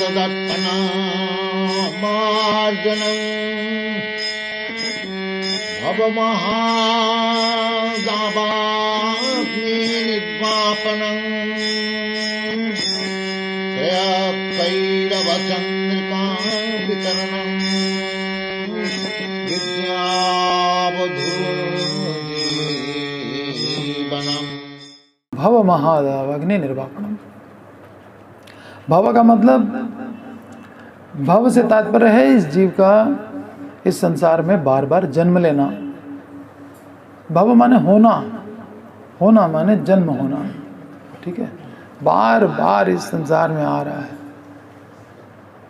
तदत्तनामार्जनं भवमहादावाग्निर्वापनं श्रेयकैरवचन्द्रिका वितरणं विद्यावधूजीवनम्। भव महादावाग्नि निर्वापणम। भव का मतलब, भव से तात्पर्य है इस जीव का इस संसार में बार बार जन्म लेना। भव माने होना, होना माने जन्म होना, ठीक है। बार बार इस संसार में आ रहा है।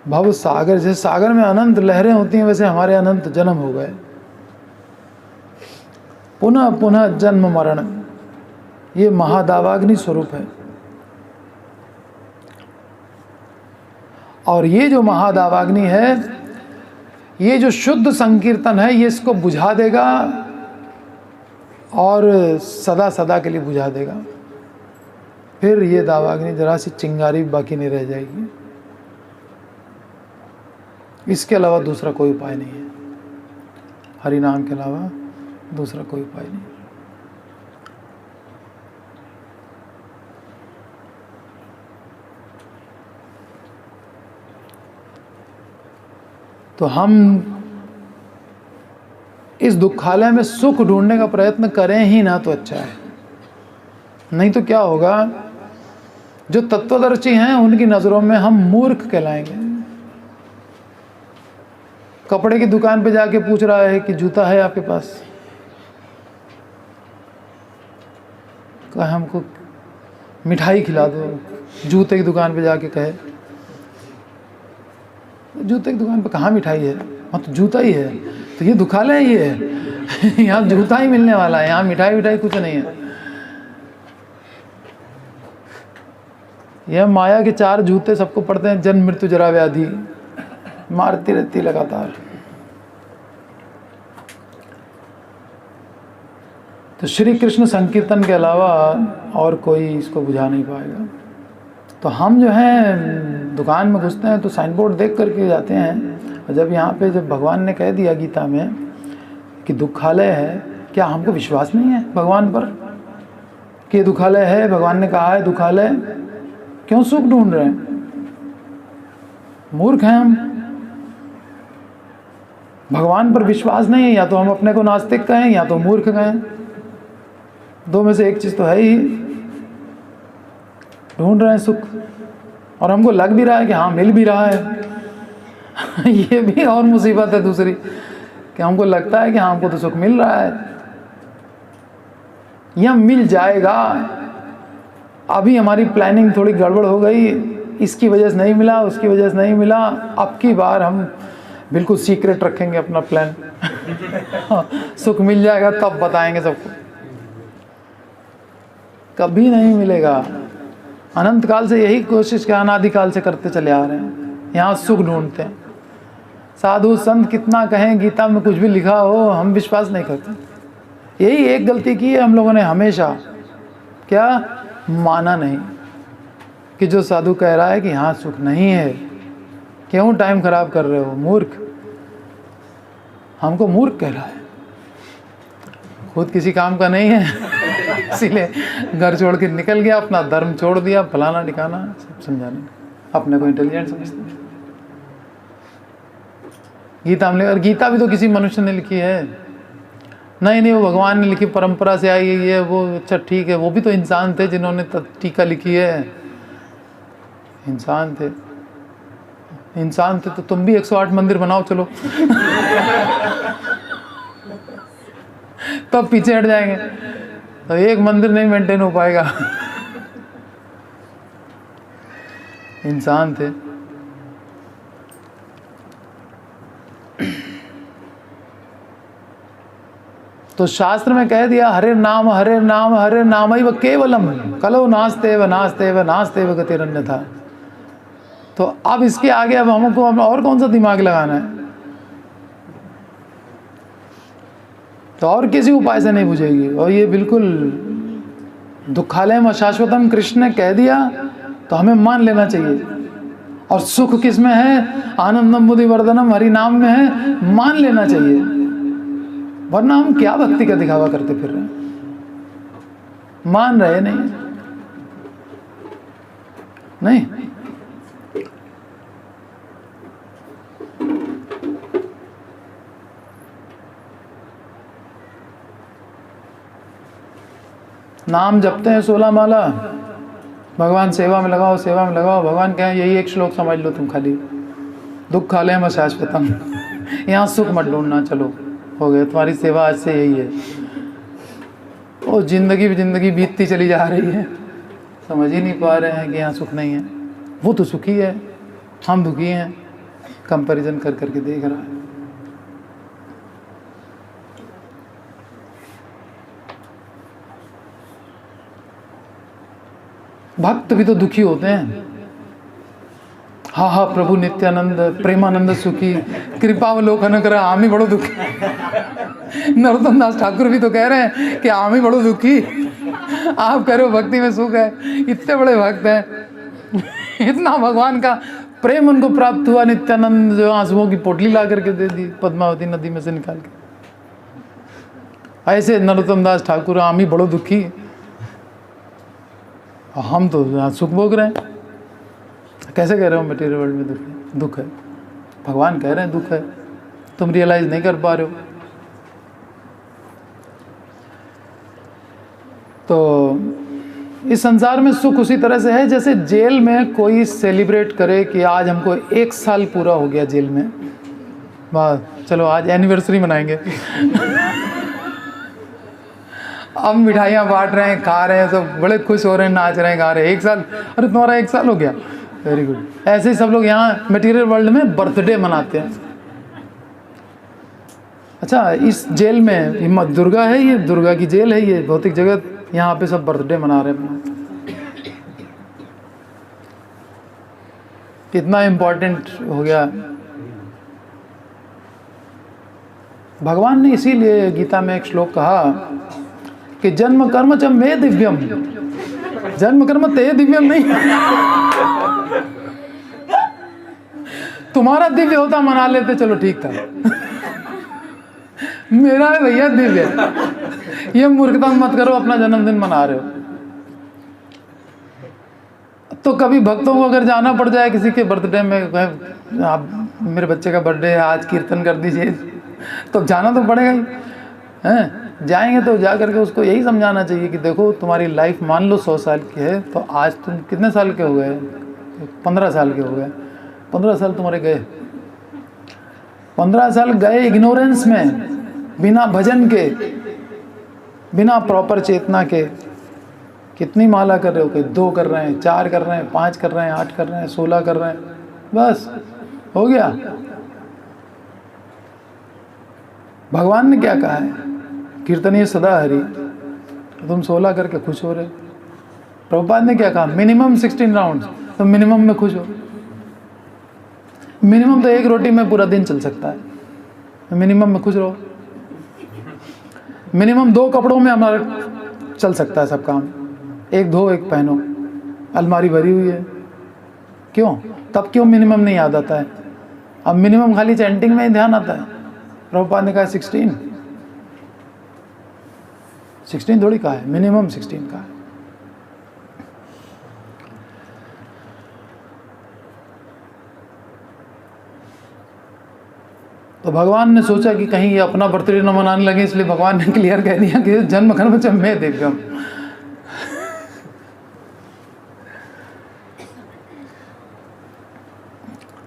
भव सागर, जैसे सागर में अनंत लहरें होती हैं वैसे हमारे अनंत जन्म हो गए। पुनः पुनः जन्म मरण, ये महादावाग्नि स्वरूप है। और ये जो महादावाग्नि है, ये जो शुद्ध संकीर्तन है, ये इसको बुझा देगा और सदा सदा के लिए बुझा देगा। फिर ये दावाग्नि जरा सी चिंगारी बाकी नहीं रह जाएगी। इसके अलावा दूसरा कोई उपाय नहीं है। हरि नाम के अलावा दूसरा कोई उपाय नहीं। तो हम इस दुखालय में सुख ढूंढने का प्रयत्न करें ही ना तो अच्छा है। नहीं तो क्या होगा, जो तत्वदर्शी हैं उनकी नज़रों में हम मूर्ख कहलाएंगे। कपड़े की दुकान पे जाके पूछ रहा है कि जूता है आपके पास, कहा हमको मिठाई खिला दो। जूते की दुकान पे जाके कहे, जूते की दुकान पे कहाँ मिठाई है, हाँ तो जूता ही है। तो ये दुखालय ही है यहाँ जूता ही मिलने वाला है, यहाँ मिठाई विठाई कुछ नहीं है। यह माया के चार जूते सबको पड़ते हैं, जन्म मृत्यु जरा व्याधि मारती रहती लगातार। तो श्री कृष्ण संकीर्तन के अलावा और कोई इसको बुझा नहीं पाएगा। तो हम जो हैं दुकान में घुसते हैं तो साइन बोर्ड देख करके जाते हैं। और जब यहाँ पे जब भगवान ने कह दिया गीता में कि दुखालय है, क्या हमको विश्वास नहीं है भगवान पर कि दुखालय है? भगवान ने कहा है दुखालय, क्यों सुख ढूंढ रहे हैं? मूर्ख हैं हम। भगवान पर विश्वास नहीं है, या तो हम अपने को नास्तिक कहें या तो मूर्ख कहें। दो में से एक चीज़ तो है ही। ढूंढ रहे हैं सुख, और हमको लग भी रहा है कि हाँ मिल भी रहा है ये भी और मुसीबत है दूसरी, कि हमको लगता है कि हाँ हमको तो सुख मिल रहा है या मिल जाएगा। अभी हमारी प्लानिंग थोड़ी गड़बड़ हो गई, इसकी वजह से नहीं मिला, उसकी वजह से नहीं मिला। अब की बार हम बिल्कुल सीक्रेट रखेंगे अपना प्लान सुख मिल जाएगा तब बताएंगे सबको। कभी नहीं मिलेगा। अनंत काल से यही कोशिश के अनादिकाल से करते चले आ रहे हैं, यहाँ सुख ढूंढते हैं। साधु संत कितना कहें, गीता में कुछ भी लिखा हो, हम विश्वास नहीं करते। यही एक गलती की है हम लोगों ने हमेशा, क्या माना नहीं कि जो साधु कह रहा है कि यहाँ सुख नहीं है, क्यों टाइम खराब कर रहे हो मूर्ख। हमको मूर्ख कह रहा है, खुद किसी काम का नहीं है इसीलिए घर छोड़ के निकल गया, अपना धर्म छोड़ दिया, फलाना ठिकाना सब समझाने, अपने को इंटेलिजेंट समझते हैं। गीता हमने, और गीता भी तो किसी मनुष्य ने लिखी है, नहीं वो भगवान ने लिखी, परंपरा से आई है वो। अच्छा ठीक है, वो भी तो इंसान थे जिन्होंने टीका लिखी है, इंसान थे। इंसान थे तो तुम भी 108 मंदिर बनाओ चलो तब पीछे हट जाएंगे, तो एक मंदिर नहीं मेंटेन हो पाएगा इंसान थे। तो शास्त्र में कह दिया हरे नाम हरे नाम हरे नाम ही व केवलम कलो नास्ते व नास्ते व नास्ते व गतिरन्यथा। तो अब इसके आगे अब हमको और कौन सा दिमाग लगाना है? तो और किसी उपाय से नहीं बुझेगी। और ये बिल्कुल दुखालयम अशाश्वतम कृष्ण ने कह दिया तो हमें मान लेना चाहिए। और सुख किस में है? आनंदम बुद्धि वर्धनम हरि नाम में है। मान लेना चाहिए, वरना हम क्या भक्ति का दिखावा करते फिर रहे हैं? मान रहे नहीं। नाम जपते हैं 16 माला, भगवान सेवा में लगाओ, सेवा में लगाओ। भगवान क्या है? यही एक श्लोक समझ लो तुम खाली, दुख खा ले शाश्वतम, यहाँ सुख मत ढूंढना, चलो हो गया, तुम्हारी सेवा आज से यही है। और जिंदगी बीतती चली जा रही है, समझ ही नहीं पा रहे हैं कि यहाँ सुख नहीं है। वो तो सुखी है, हम दुखी हैं, कंपैरिजन कर करके देख रहा है। भक्त भी तो दुखी होते हैं। हाँ हाँ प्रभु नित्यानंद प्रेमानंद सुखी कृपावलोकन कर, आम ही बड़ो दुखी। नरोत्तम दास ठाकुर भी तो कह रहे हैं कि आम ही बड़ो दुखी। आप कह रहे हो भक्ति में सुख है, इतने बड़े भक्त हैं, इतना भगवान का प्रेम उनको प्राप्त हुआ। नित्यानंद जो आंसुओं की पोटली ला करके दे दी पद्मावती नदी में से निकाल के। ऐसे नरोत्तम दास ठाकुर आम ही बड़ो दुखी, हम तो सुख भोग रहे हैं। कैसे कह रहे हो मटेरियल वर्ल्ड में दुख है? भगवान कह रहे हैं दुख है, तुम रियलाइज नहीं कर पा रहे हो। तो इस संसार में सुख उसी तरह से है जैसे जेल में कोई सेलिब्रेट करे कि आज हमको 1 साल पूरा हो गया जेल में, वाह चलो आज एनिवर्सरी मनाएंगे। अब मिठाइयाँ बांट रहे हैं, खा रहे हैं, सब बड़े खुश हो रहे हैं, नाच रहे हैं, गा रहे हैं। 1 साल, अरे तुम्हारा 1 साल हो गया, वेरी गुड। ऐसे ही सब लोग यहाँ मटेरियल वर्ल्ड में बर्थडे मनाते हैं। अच्छा, इस जेल में हिम्मत दुर्गा है, ये दुर्गा की जेल है, ये भौतिक जगत, यहाँ पे सब बर्थडे मना रहे हैं। कितना इम्पोर्टेंट हो गया। भगवान ने इसीलिए गीता में एक श्लोक कहा कि जन्म कर्म च मे दिव्यम, जन्म कर्म ते दिव्यम नहीं। तुम्हारा दिव्य होता मना लेते, चलो ठीक था। मेरा है भैया दिव्य, ये मूर्खता मत करो, अपना जन्मदिन मना रहे हो। तो कभी भक्तों को अगर जाना पड़ जाए किसी के बर्थडे में, आप मेरे बच्चे का बर्थडे है आज कीर्तन कर दीजिए, तो जाना तो पड़ेगा ही, हैं? जाएंगे तो जा करके उसको यही समझाना चाहिए कि देखो तुम्हारी लाइफ मान लो 100 साल की है, तो आज तुम कितने साल के हो गए? 15 साल के हो गए। 15 साल तुम्हारे गए, 15 साल गए इग्नोरेंस में, बिना भजन के, बिना प्रॉपर चेतना के। कितनी माला कर रहे हो? कि 2 कर रहे हैं, 4 कर रहे हैं, 5 कर रहे हैं, 8 कर रहे हैं, 16 कर रहे हैं, बस हो गया। भगवान ने क्या कहा है? कीर्तनीय सदा हरि, तुम 16 करके खुश हो रहे। प्रभुपाद ने क्या कहा? मिनिमम 16 राउंड, तो मिनिमम में खुश हो। मिनिमम तो 1 रोटी में पूरा दिन चल सकता है, मिनिमम में खुश रहो। मिनिमम 2 कपड़ों में हमारा चल सकता है सब काम, 1 धो 1 पहनो, अलमारी भरी हुई है। क्यों? तब क्यों मिनिमम नहीं याद आता है? अब मिनिमम खाली चैंटिंग में ही ध्यान आता है। प्रभुपाद ने कहा 16 थोड़ी कहा है, मिनिमम 16 का है। तो भगवान ने सोचा कि कहीं ये अपना बर्थडे न मनाने लगे, इसलिए भगवान ने क्लियर कह दिया कि जन्म कर्म च मे दिव्यम।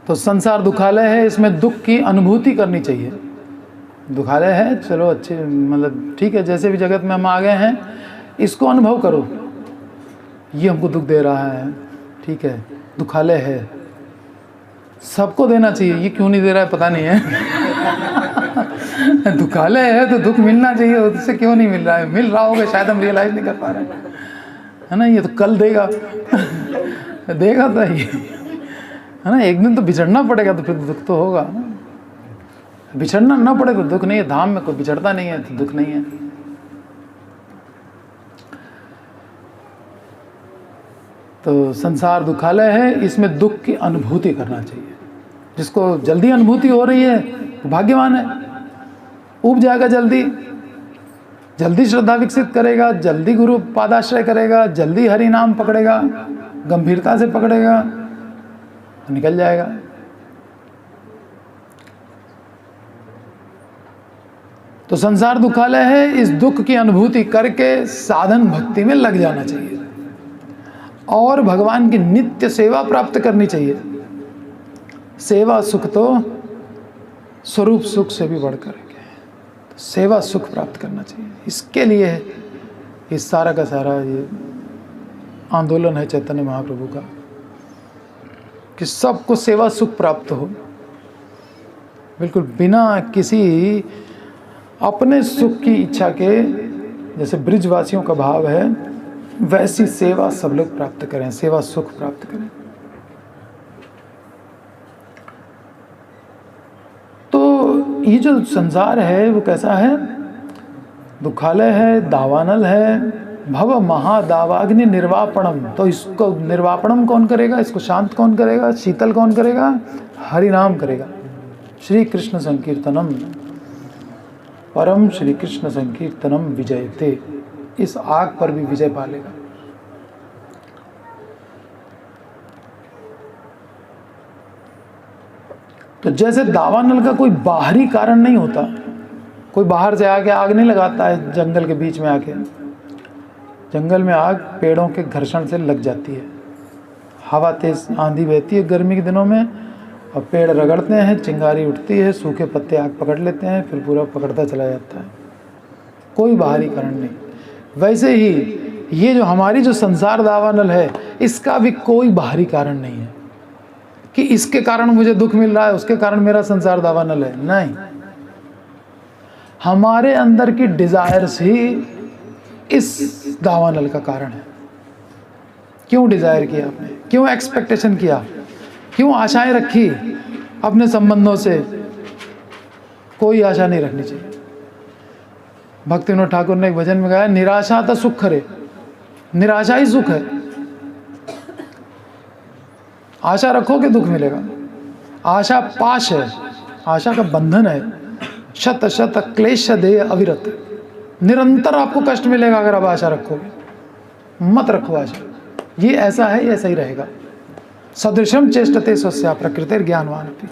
तो संसार दुखालय है, इसमें दुख की अनुभूति करनी चाहिए। दुखालय है, चलो अच्छे, मतलब ठीक है, जैसे भी जगत में हम आ गए हैं, इसको अनुभव करो। ये हमको दुख दे रहा है, ठीक है, दुखालय है, सबको देना चाहिए। ये क्यों नहीं दे रहा है पता नहीं है। दुखालय है तो दुख मिलना चाहिए, उससे क्यों नहीं मिल रहा है? मिल रहा होगा, शायद हम रियलाइज नहीं कर पा रहे हैं, है ना। ये तो कल देगा। देगा तो ये, है ना। एक दिन तो बिछड़ना पड़ेगा, तो फिर दुख तो होगा ना। बिछड़ना ना पड़े तो दुख नहीं है। धाम में कोई बिछड़ता नहीं है तो दुख नहीं है। तो संसार दुखालय है, इसमें दुख की अनुभूति करना चाहिए। जिसको जल्दी अनुभूति हो रही है वो भाग्यवान है, उब जाएगा जल्दी, जल्दी श्रद्धा विकसित करेगा, जल्दी गुरु पादाश्रय करेगा, जल्दी हरि नाम पकड़ेगा, गंभीरता से पकड़ेगा, निकल जाएगा। तो संसार दुखालय है, इस दुख की अनुभूति करके साधन भक्ति में लग जाना चाहिए और भगवान की नित्य सेवा प्राप्त करनी चाहिए। सेवा सुख तो स्वरूप सुख से भी बढ़कर है, तो सेवा सुख प्राप्त करना चाहिए। इसके लिए ये सारा का सारा ये आंदोलन है चैतन्य महाप्रभु का कि सबको सेवा सुख प्राप्त हो, बिल्कुल बिना किसी अपने सुख की इच्छा के। जैसे ब्रिजवासियों का भाव है वैसी सेवा सब लोग प्राप्त करें, सेवा सुख प्राप्त करें। तो ये जो संसार है वो कैसा है? दुखालय है, दावानल है। भव महादावाग्नि निर्वापणम, तो इसको निर्वापणम कौन करेगा? इसको शांत कौन करेगा? शीतल कौन करेगा? हरि नाम करेगा। श्री कृष्ण संकीर्तनम परम श्री कृष्ण संकीर्तनम विजयते, इस आग पर भी विजय पा लेगा। तो जैसे दावानल का कोई बाहरी कारण नहीं होता, कोई बाहर से आके आग नहीं लगाता है जंगल के बीच में आके। जंगल में आग पेड़ों के घर्षण से लग जाती है, हवा तेज आंधी बहती है गर्मी के दिनों में और पेड़ रगड़ते हैं, चिंगारी उठती है, सूखे पत्ते आग पकड़ लेते हैं, फिर पूरा पकड़ता चला जाता है, कोई बाहरी कारण नहीं। वैसे ही ये जो हमारी जो संसार दावानल है इसका भी कोई बाहरी कारण नहीं है कि इसके कारण मुझे दुख मिल रहा है, उसके कारण मेरा संसार दावानल है। नहीं, हमारे अंदर की डिजायर्स ही इस दावानल का कारण है। क्यों डिजायर किया आपने, क्यों एक्सपेक्टेशन किया, क्यों आशाएं रखी अपने संबंधों से? कोई आशा नहीं रखनी चाहिए। भक्ति विनोद ठाकुर ने एक भजन में गाया, निराशा तो सुख खरे, निराशा ही सुख है। आशा रखोगे दुख मिलेगा। आशा पाश है, आशा का बंधन है। शत शत क्लेश दे अविरत, निरंतर आपको कष्ट मिलेगा अगर आप आशा रखोगे। मत रखो आशा, ये ऐसा है, ये ऐसा ही रहेगा। सदृशम चेष्टते स्वस्या प्रकृतिर ज्ञानवान भी,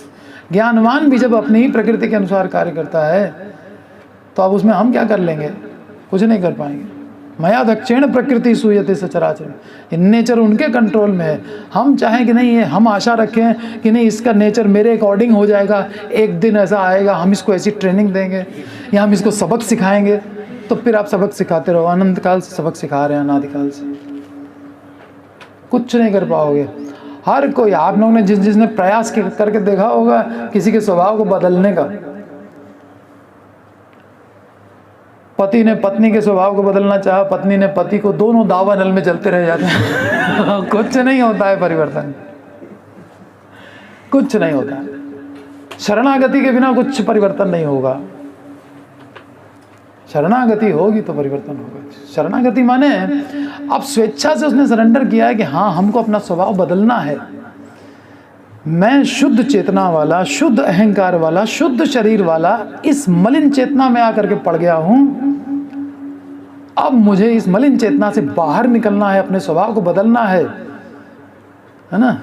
ज्ञानवान भी जब अपनी ही प्रकृति के अनुसार कार्य करता है तो अब उसमें हम क्या कर लेंगे? कुछ नहीं कर पाएंगे। मया दक्षिण प्रकृति सूयते सचराचर, नेचर उनके कंट्रोल में है। हम चाहें कि नहीं, ये हम आशा रखें कि नहीं इसका नेचर मेरे अकॉर्डिंग हो जाएगा, एक दिन ऐसा आएगा हम इसको ऐसी ट्रेनिंग देंगे या हम इसको सबक सिखाएंगे। तो फिर आप सबक सिखाते रहो, अनंत काल से सबक सिखा रहे हैं, अनादिकाल से। कुछ नहीं कर पाओगे। हर कोई, आप लोगों ने जिसने प्रयास करके देखा होगा किसी के स्वभाव को बदलने का, पति ने पत्नी के स्वभाव को बदलना चाहा, पत्नी ने पति को, दोनों दावानल में चलते रह जाते हैं। कुछ नहीं होता है परिवर्तन, कुछ नहीं होता है। शरणागति के बिना कुछ परिवर्तन नहीं होगा। शरणागति होगी तो परिवर्तन होगा। शरणागति माने अब स्वेच्छा से उसने सरेंडर किया है कि हाँ हमको अपना स्वभाव बदलना है। मैं शुद्ध चेतना वाला, शुद्ध अहंकार वाला, शुद्ध शरीर वाला इस मलिन चेतना में आकर के पड़ गया हूं। अब मुझे इस मलिन चेतना से बाहर निकलना है, अपने स्वभाव को बदलना है ना।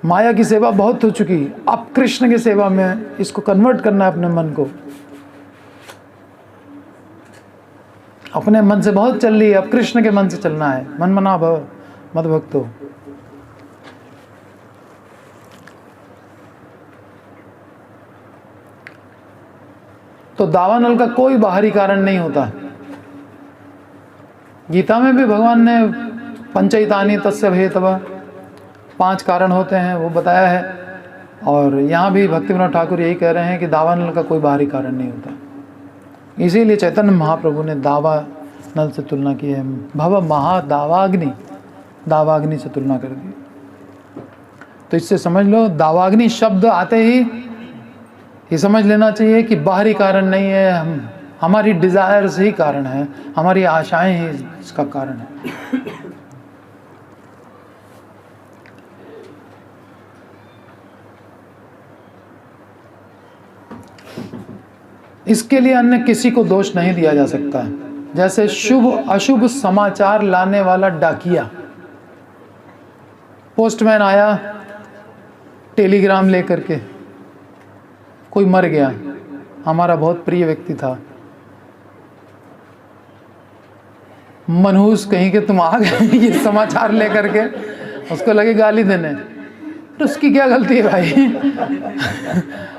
माया की सेवा बहुत हो चुकी, अब कृष्ण की सेवा में इसको कन्वर्ट करना है अपने मन को। अपने मन से बहुत चल रही है, अब कृष्ण के मन से चलना है। मन मना भव मद भक्तो। तो दावानल का कोई बाहरी कारण नहीं होता। गीता में भी भगवान ने पंचैतानि तस्य भेतवा, 5 कारण होते हैं वो बताया है। और यहाँ भी भक्ति विनोद ठाकुर यही कह रहे हैं कि दावानल का कोई बाहरी कारण नहीं होता। इसीलिए चैतन्य महाप्रभु ने दावानल से तुलना की है। भव महादावाग्नि, दावाग्नि से तुलना कर दी। तो इससे समझ लो, दावाग्नि शब्द आते ही ये समझ लेना चाहिए कि बाहरी कारण नहीं है, हमारी डिजायर्स ही कारण है, हमारी आशाएं ही इसका कारण है। इसके लिए अन्य किसी को दोष नहीं दिया जा सकता। जैसे शुभ अशुभ समाचार लाने वाला डाकिया, पोस्टमैन आया टेलीग्राम लेकर के, कोई मर गया, हमारा बहुत प्रिय व्यक्ति था, मनहूस कहीं के तुम आ गए ये समाचार लेकर के, उसको लगे गाली देने, तो उसकी क्या गलती है भाई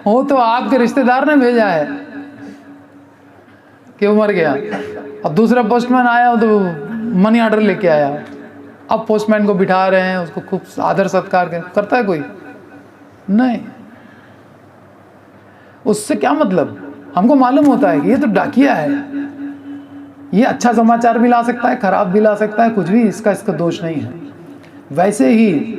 वो तो आपके रिश्तेदार ने भेजा है कि वो मर गया। अब दूसरा पोस्टमैन आया तो मनी ऑर्डर लेके आया, अब पोस्टमैन को बिठा रहे हैं, उसको खूब आदर सत्कार करता है कोई नहीं। उससे क्या मतलब, हमको मालूम होता है कि ये तो डाकिया है, ये अच्छा समाचार भी ला सकता है, खराब भी ला सकता है, कुछ भी इसका दोष नहीं है। वैसे ही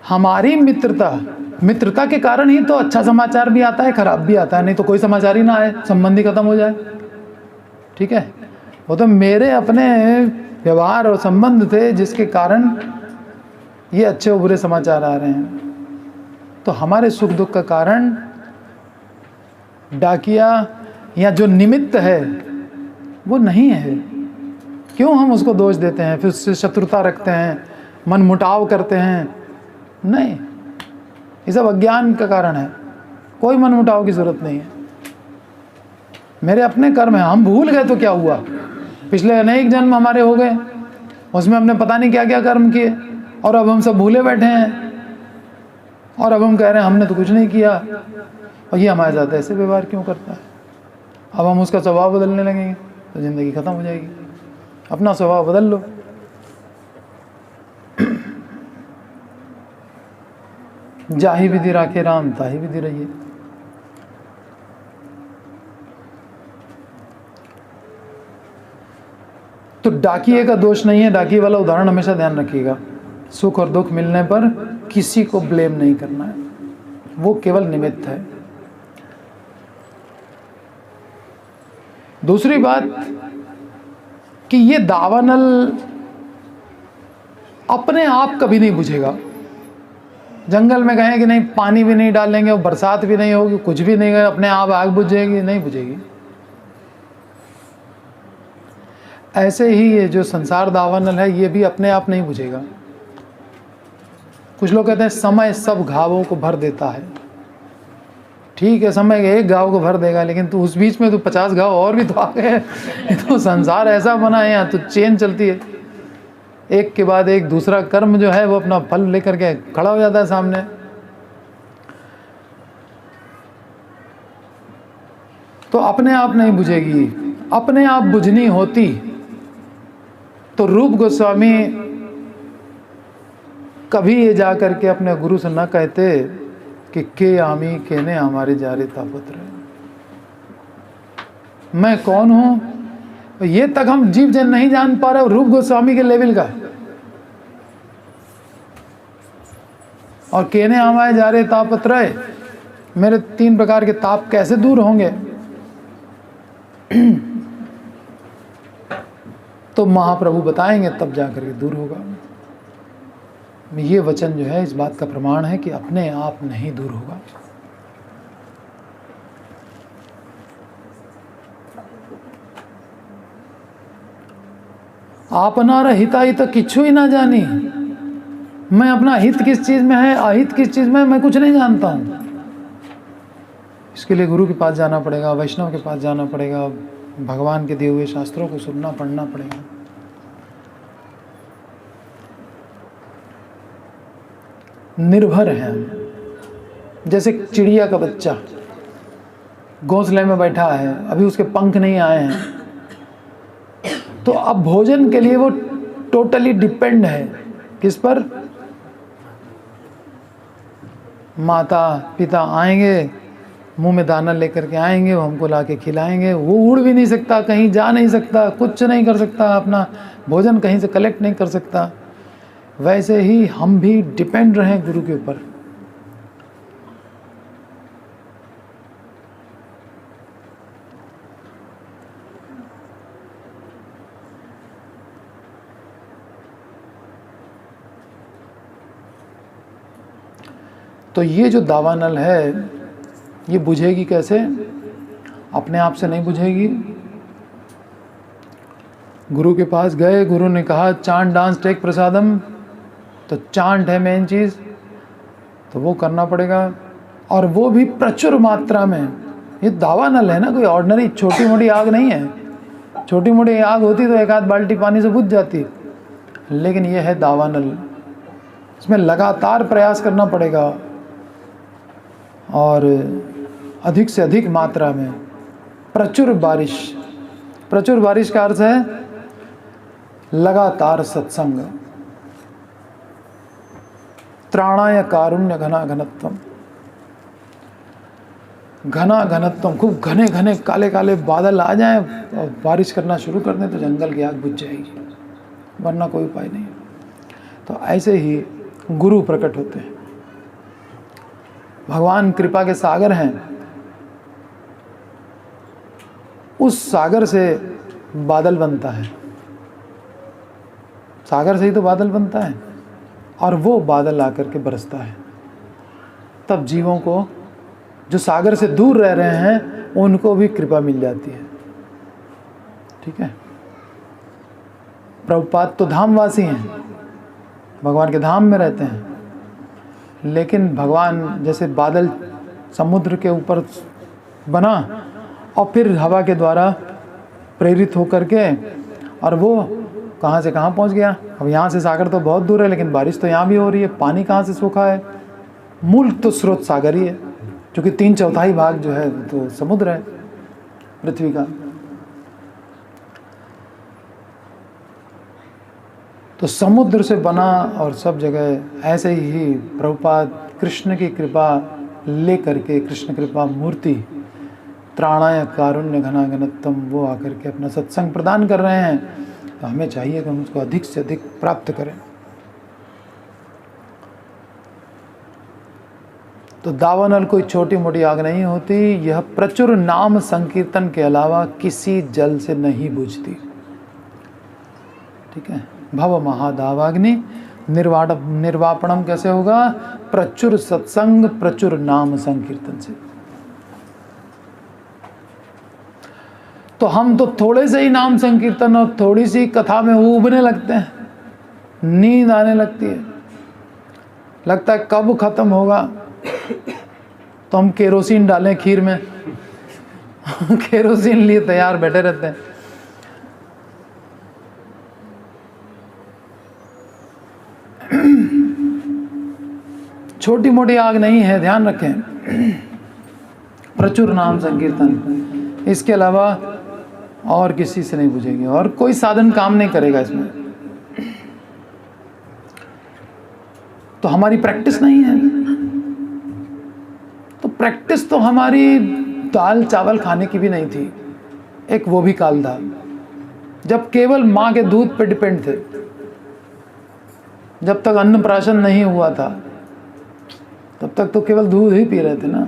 हमारी मित्रता के कारण ही तो अच्छा समाचार भी आता है, खराब भी आता है, नहीं तो कोई समाचार ही ना आए, संबंध ही खत्म हो जाए। ठीक है, वो तो मेरे अपने व्यवहार और संबंध थे जिसके कारण ये अच्छे और बुरे समाचार आ रहे हैं। तो हमारे सुख दुख का कारण डाकिया या जो निमित्त है वो नहीं है। क्यों हम उसको दोष देते हैं, फिर उससे शत्रुता रखते हैं, मन मुटाव करते हैं? नहीं, ये सब अज्ञान का कारण है, कोई मन मुटाव की जरूरत नहीं है। मेरे अपने कर्म है, हम भूल गए तो क्या हुआ, पिछले अनेक जन्म हमारे हो गए, उसमें हमने पता नहीं क्या क्या कर्म किए, और अब हम सब भूले बैठे हैं, और अब हम कह रहे हैं हमने तो कुछ नहीं किया, और ये हमारे साथ ऐसे व्यवहार क्यों करता है। अब हम उसका स्वभाव बदलने लगेंगे तो ज़िंदगी ख़त्म हो जाएगी। अपना स्वभाव बदल लो। जाहि विधि राखे राम ताहि विधि रहिए। तो डाकिए का दोष नहीं है, डाकिए वाला उदाहरण हमेशा ध्यान रखिएगा। सुख और दुख मिलने पर किसी को ब्लेम नहीं करना है, वो केवल निमित्त है। दूसरी बात कि ये दावानल अपने आप कभी नहीं बुझेगा। जंगल में कहें कि नहीं पानी भी नहीं डालेंगे और बरसात भी नहीं होगी, कुछ भी नहीं, अपने आप आग बुझ जाएगी, नहीं बुझेगी। ऐसे ही ये जो संसार दावानल है ये भी अपने आप नहीं बुझेगा। कुछ लोग कहते हैं समय सब घावों को भर देता है। ठीक है, समय एक घाव को भर देगा, लेकिन तो उस बीच में तो 50 घाव और भी तो आ गए। तो संसार ऐसा बना है, यहाँ तो चेन चलती है, एक के बाद एक दूसरा कर्म जो है वो अपना फल लेकर के खड़ा हो जाता है सामने। तो अपने आप नहीं बुझेगी। अपने आप बुझनी होती तो रूप गोस्वामी कभी ये जा करके अपने गुरु से न कहते कि के आमी केने हमारे जारे तापुत्र, मैं कौन हूं। ये तक हम जीव जन नहीं जान पा रहे रूप गोस्वामी के लेवल का। और केने हमारे जारे तापत्र, मेरे 3 प्रकार के ताप कैसे दूर होंगे। तो महाप्रभु बताएंगे तब जाकर के दूर होगा। ये वचन जो है इस बात का प्रमाण है कि अपने आप नहीं दूर होगा। आपना हिताहित किच्छु ही ना जानी। मैं अपना हित किस चीज में है, अहित किस चीज में है, मैं कुछ नहीं जानता हूं। इसके लिए गुरु के पास जाना पड़ेगा, वैष्णव के पास जाना पड़ेगा, भगवान के दिए हुए शास्त्रों को सुनना पढ़ना पड़ेगा। निर्भर है हम। जैसे चिड़िया का बच्चा घोंसले में बैठा है, अभी उसके पंख नहीं आए हैं, तो अब भोजन के लिए वो टोटली डिपेंड है किस पर। माता पिता आएंगे, मुंह में दाना लेकर के आएंगे, वो हमको ला के खिलाएंगे। वो उड़ भी नहीं सकता, कहीं जा नहीं सकता, कुछ नहीं कर सकता, अपना भोजन कहीं से कलेक्ट नहीं कर सकता। वैसे ही हम भी डिपेंड रहें गुरु के ऊपर। तो ये जो दावानल है ये बुझेगी कैसे? अपने आप से नहीं बुझेगी। गुरु के पास गए, गुरु ने कहा चांट डांस टेक प्रसादम, तो चांट है मेन चीज़, तो वो करना पड़ेगा, और वो भी प्रचुर मात्रा में। ये दावानल है ना, कोई ऑर्डिनरी छोटी मोटी आग नहीं है। छोटी मोटी आग होती तो एक आध बाल्टी पानी से बुझ जाती, लेकिन ये है दावानल। इसमें लगातार प्रयास करना पड़ेगा और अधिक से अधिक मात्रा में। प्रचुर बारिश, प्रचुर बारिश का अर्थ है लगातार सत्संग। त्राणाय कारुण्य घना घनत्वम, घना घनत्वम, खूब घने घने काले काले बादल आ जाएं और बारिश करना शुरू कर दें तो जंगल की आग बुझ जाएगी, वरना कोई उपाय नहीं। तो ऐसे ही गुरु प्रकट होते हैं। भगवान कृपा के सागर हैं, उस सागर से बादल बनता है। सागर से ही तो बादल बनता है, और वो बादल आकर के बरसता है। तब जीवों को जो सागर से दूर रह रहे हैं उनको भी कृपा मिल जाती है। ठीक है। प्रभुपाद तो धामवासी हैं, भगवान के धाम में रहते हैं, लेकिन भगवान जैसे बादल समुद्र के ऊपर बना और फिर हवा के द्वारा प्रेरित होकर के, और वो कहाँ से कहाँ पहुँच गया। अब यहाँ से सागर तो बहुत दूर है, लेकिन बारिश तो यहाँ भी हो रही है। पानी कहाँ से सूखा है? मूल तो स्रोत सागर ही है, क्योंकि 3/4 भाग जो है तो समुद्र है पृथ्वी का। तो समुद्र से बना और सब जगह ऐसे ही प्रभुपाद कृष्ण की कृपा लेकर के, कृष्ण कृपा मूर्ति त्राणाय कारुण्य घना घनत्वम, वो आकर के अपना सत्संग प्रदान कर रहे हैं। तो हमें चाहिए कि हम उसको अधिक से अधिक प्राप्त करें। तो दावानल कोई छोटी मोटी आग नहीं होती, यह प्रचुर नाम संकीर्तन के अलावा किसी जल से नहीं बुझती। ठीक है। भव महादावाग्नि निर्वापणम कैसे होगा? प्रचुर सत्संग, प्रचुर नाम संकीर्तन से। तो हम तो थोड़े से ही नाम संकीर्तन और थोड़ी सी कथा में ऊबने लगते हैं, नींद आने लगती है, लगता है कब खत्म होगा। तो हम केरोसिन डालें खीर में केरोसिन लिए तैयार बैठे रहते हैं। छोटी मोटी आग नहीं है, ध्यान रखें। प्रचुर नाम संकीर्तन, इसके अलावा और किसी से नहीं बुझेगी, और कोई साधन काम नहीं करेगा इसमें। तो हमारी प्रैक्टिस नहीं है। तो प्रैक्टिस तो हमारी दाल चावल खाने की भी नहीं थी। एक वो भी काल था जब केवल माँ के दूध पे डिपेंड थे। जब तक अन्नप्राशन नहीं हुआ था तब तक तो केवल दूध ही पी रहे थे ना।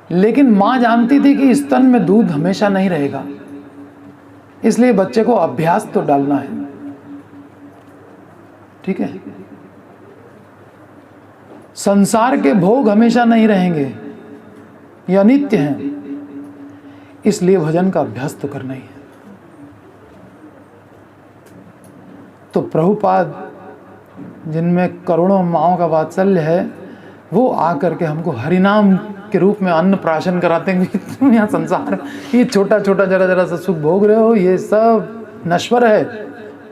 लेकिन माँ जानती थी कि स्तन में दूध हमेशा नहीं रहेगा, इसलिए बच्चे को अभ्यास तो डालना है। ठीक है। संसार के भोग हमेशा नहीं रहेंगे, ये अनित्य हैं, इसलिए भजन का अभ्यास तो करना ही है। तो प्रभुपाद जिनमें करोड़ों माओं का वात्सल्य है, वो आकर के हमको हरिनाम के रूप में अन्न प्राशन कराते हैं कि तुम यहाँ संसार ये छोटा छोटा जरा जरा सा सुख भोग रहे हो, ये सब नश्वर है,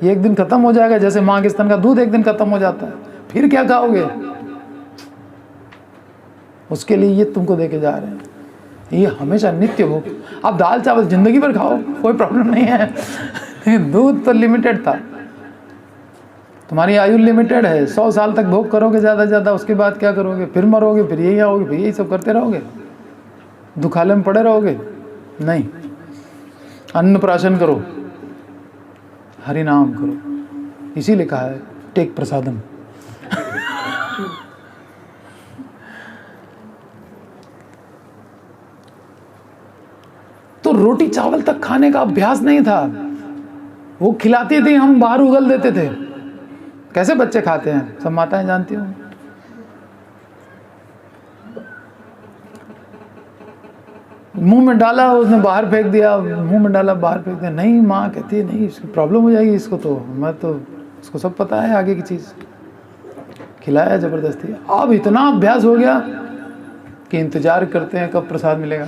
ये एक दिन खत्म हो जाएगा। जैसे माँ के स्तन का दूध एक दिन खत्म हो जाता है, फिर क्या खाओगे? उसके लिए ये तुमको देके जा रहे हैं, ये हमेशा नित्य भोग। आप दाल चावल जिंदगी भर खाओ, कोई प्रॉब्लम नहीं है। दूध तो लिमिटेड था, तुम्हारी आयु लिमिटेड है। 100 साल तक भोग करोगे ज़्यादा से ज़्यादा, उसके बाद क्या करोगे? फिर मरोगे, फिर यही आओगे, फिर यही सब करते रहोगे, दुखाले में पड़े रहोगे। नहीं, अन्न प्राशन करो, हरि नाम करो। इसीलिए कहा है टेक प्रसादम। तो रोटी चावल तक खाने का अभ्यास नहीं था। वो खिलाती थी, हम बाहर उगल देते थे। कैसे बच्चे खाते हैं सब माताएं जानती हो। मुंह में डाला, उसने बाहर फेंक दिया, मुंह में डाला बाहर फेंक दिया। नहीं, माँ कहती है नहीं, इसकी प्रॉब्लम हो जाएगी इसको, तो मैं तो इसको सब पता है आगे की चीज़। खिलाया ज़बरदस्ती। अब इतना अभ्यास हो गया कि इंतजार करते हैं कब प्रसाद मिलेगा।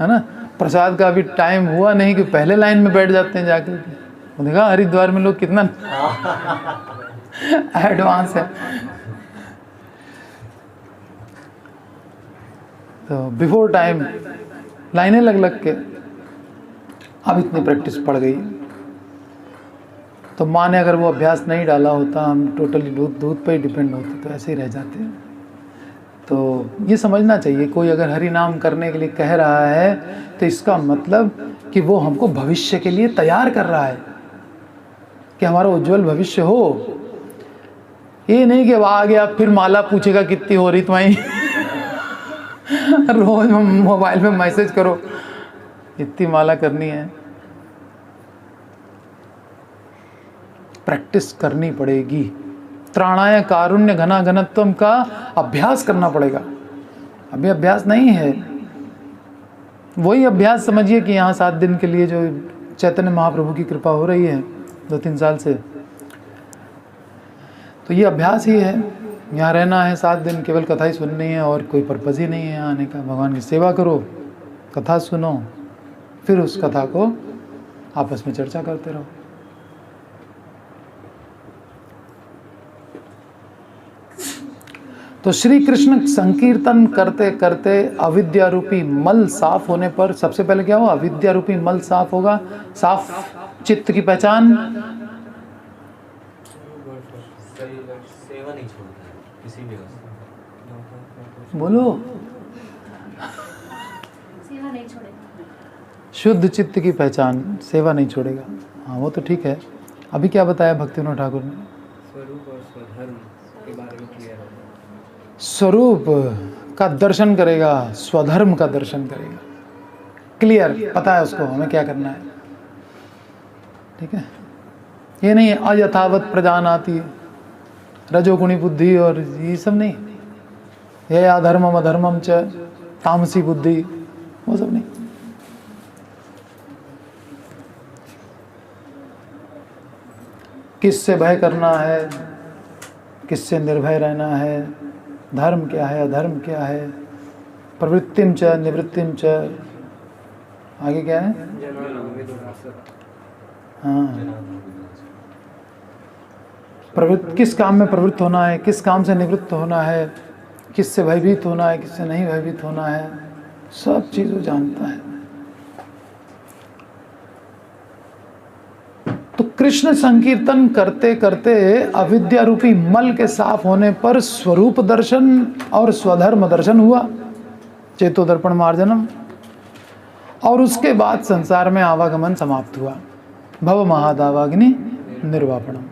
है ना, प्रसाद का अभी टाइम हुआ नहीं कि पहले लाइन में बैठ जाते हैं जाकर के। देखा हरिद्वार में लोग कितना एडवांस है। तो बिफोर टाइम लाइनें लग लग के अब इतनी प्रैक्टिस पड़ गई। तो माँ ने अगर वो अभ्यास नहीं डाला होता, हम टोटली दूध पे ही डिपेंड होते, तो ऐसे ही रह जाते हैं। तो ये समझना चाहिए, कोई अगर हरि नाम करने के लिए कह रहा है तो इसका मतलब कि वो हमको भविष्य के लिए तैयार कर रहा है, कि हमारा उज्जवल भविष्य हो। ये नहीं कि अब आ गया फिर माला पूछेगा कितनी हो रही तुम्हारी। रोज मोबाइल में मैसेज करो इतनी माला करनी है। प्रैक्टिस करनी पड़ेगी। त्राणाय कारुण्य घना घनत्वम का अभ्यास करना पड़ेगा। अभी अभ्यास नहीं है। वही अभ्यास समझिए कि यहाँ 7 दिन के लिए जो चैतन्य महाप्रभु की कृपा हो रही है 2-3 साल से, तो ये अभ्यास ही है। यहाँ रहना है 7 दिन, केवल कथा ही सुननी है और कोई पर्पज़ ही नहीं है यहाँ आने का। भगवान की सेवा करो, कथा सुनो, फिर उस कथा को आपस में चर्चा करते रहो। तो श्री कृष्ण संकीर्तन करते करते अविद्या रूपी मल साफ होने पर सबसे पहले क्या हो? अविद्या रूपी मल साफ होगा। साफ चित्त की पहचान, सेवा नहीं छोड़ता है किसी भी अवस्था। बोलो, सेवा नहीं छोड़ेगा। शुद्ध चित्त की पहचान, सेवा नहीं छोड़ेगा। हाँ वो तो ठीक है। अभी क्या बताया भक्तिविनोद ठाकुर ने? स्वरूप और स्वधर्म के बारे में क्लियर होगा। स्वरूप का दर्शन करेगा, स्वधर्म का दर्शन करेगा। क्लियर पता है उसको हमें क्या करना है। ठीक है, ये नहीं अयथावत प्रजानाति, रजोगुणी बुद्धि और ये सब नहीं, ये अधर्मम अधर्मम च तामसी बुद्धि, वो सब नहीं। किससे भय करना है, किससे निर्भय रहना है, धर्म क्या है, अधर्म क्या है, प्रवृत्तिम च निवृत्तिम च, आगे क्या है? हाँ, प्रवृत्ति, किस काम में प्रवृत्त होना है, किस काम से निवृत्त होना है, किससे भयभीत होना है, किससे नहीं भयभीत होना है, सब चीज़ वो जानता है। तो कृष्ण संकीर्तन करते करते अविद्या रूपी मल के साफ होने पर स्वरूप दर्शन और स्वधर्म दर्शन हुआ, चेतो दर्पण मार्जनम, और उसके बाद संसार में आवागमन समाप्त हुआ। भव महादावाग्नि निर्वापणम।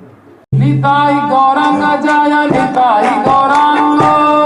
निताई गौरांग जय निताई गौरांग।